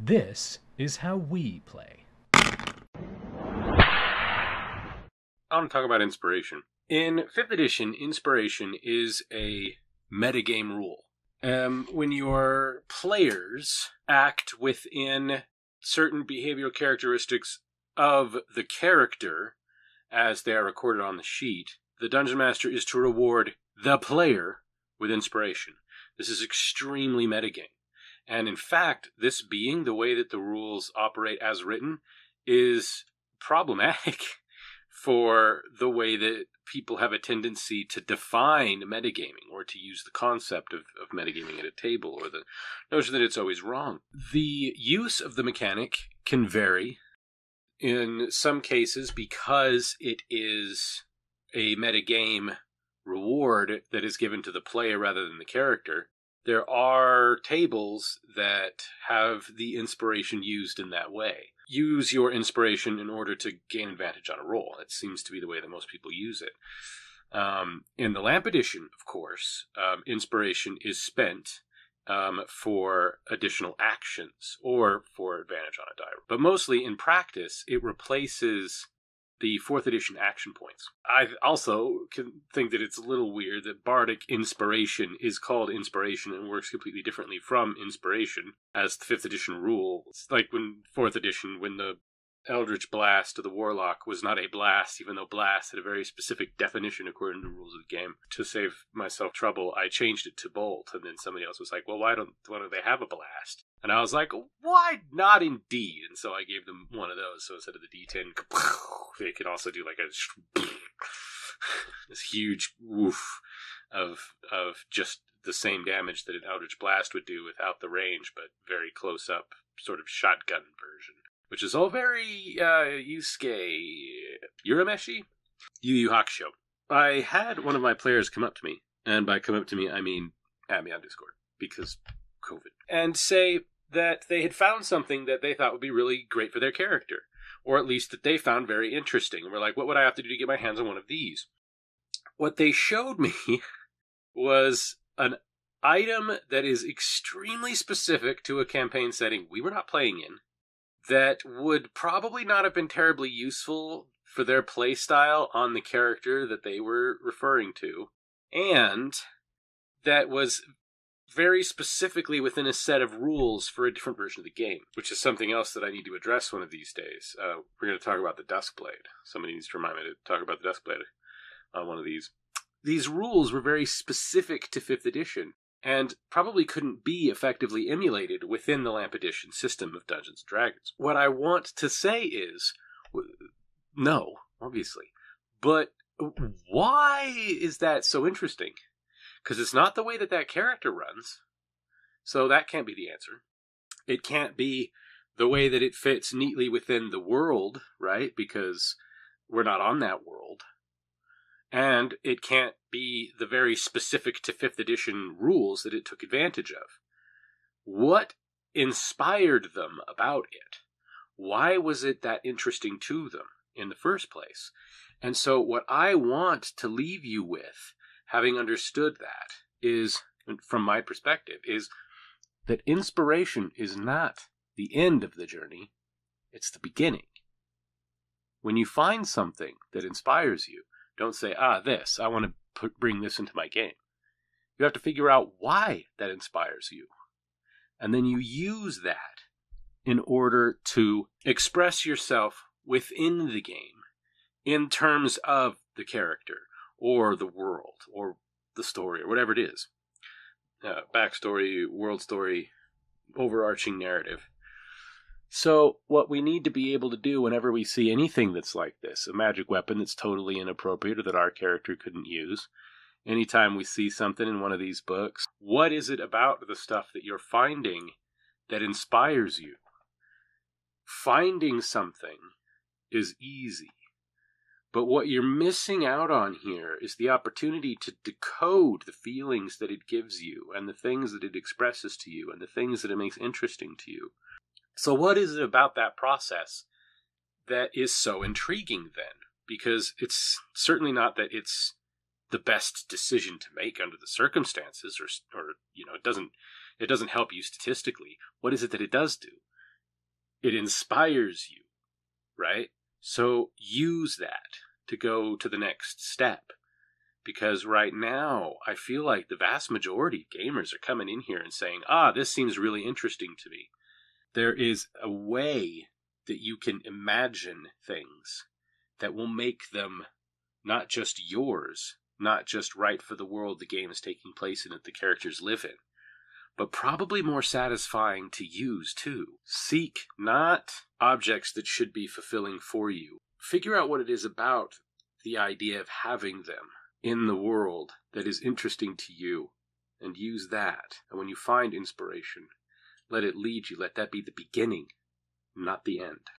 This is how we play. I want to talk about Inspiration. In 5th edition, Inspiration is a metagame rule. When your players act within certain behavioral characteristics of the character as they are recorded on the sheet, the Dungeon Master is to reward the player with Inspiration. This is extremely metagame. And in fact, this being the way that the rules operate as written is problematic for the way that people have a tendency to define metagaming or to use the concept of metagaming at a table, or the notion that it's always wrong. The use of the mechanic can vary. In some cases, because it is a metagame reward that is given to the player rather than the character, there are tables that have the inspiration used in that way. Use your inspiration in order to gain advantage on a roll. It seems to be the way that most people use it. In the Lamp edition, of course, inspiration is spent for additional actions or for advantage on a die. But mostly in practice, it replaces the 4th edition action points. I also can think that it's a little weird that Bardic Inspiration is called Inspiration and works completely differently from Inspiration as the 5th edition rule. It's like when 4th edition, when the Eldritch Blast of the Warlock was not a blast, even though blast had a very specific definition according to the rules of the game. To save myself trouble, I changed it to bolt, and then somebody else was like, well, why don't they have a blast? And I was like, why not indeed? And so I gave them one of those, so instead of the D10, they could also do like this huge woof of just the same damage that an Eldritch Blast would do without the range, but very close up, sort of shotgun version. Which is all very Yusuke Urameshi? Yu Yu Hakusho. I had one of my players come up to me, and by come up to me, I mean at me on Discord, because COVID, and say that they had found something that they thought would be really great for their character, or at least that they found very interesting. And we're like, what would I have to do to get my hands on one of these? What they showed me was an item that is extremely specific to a campaign setting we were not playing in, that would probably not have been terribly useful for their playstyle on the character that they were referring to, and that was very specifically within a set of rules for a different version of the game, which is something else that I need to address one of these days. We're going to talk about the Duskblade. Somebody needs to remind me to talk about the Duskblade on one of these. These rules were very specific to 5th edition, and probably couldn't be effectively emulated within the Lamp Edition system of Dungeons & Dragons. What I want to say is, no, obviously, but why is that so interesting? Because it's not the way that character runs, so that can't be the answer. It can't be the way that it fits neatly within the world, right? Because we're not on that world. And it can't be the very specific to 5th edition rules that it took advantage of. What inspired them about it? Why was it that interesting to them in the first place? And so what I want to leave you with, having understood that, is, from my perspective, is that inspiration is not the end of the journey, it's the beginning. When you find something that inspires you, don't say, I want to bring this into my game. You have to figure out why that inspires you. And then you use that in order to express yourself within the game in terms of the character or the world or the story or whatever it is. Backstory, world story, overarching narrative. So what we need to be able to do whenever we see anything that's like this, a magic weapon that's totally inappropriate or that our character couldn't use, anytime we see something in one of these books, what is it about the stuff that you're finding that inspires you? Finding something is easy. But what you're missing out on here is the opportunity to decode the feelings that it gives you and the things that it expresses to you and the things that it makes interesting to you. So what is it about that process that is so intriguing then? Because it's certainly not that it's the best decision to make under the circumstances, or it doesn't help you statistically. What is it that it does do? It inspires you, right? So use that to go to the next step. Because right now, I feel like the vast majority of gamers are coming in here and saying, this seems really interesting to me. There is a way that you can imagine things that will make them not just yours, not just right for the world the game is taking place in that the characters live in, but probably more satisfying to use too. Seek not objects that should be fulfilling for you. Figure out what it is about the idea of having them in the world that is interesting to you, and use that. And when you find inspiration, let it lead you. Let that be the beginning, not the end.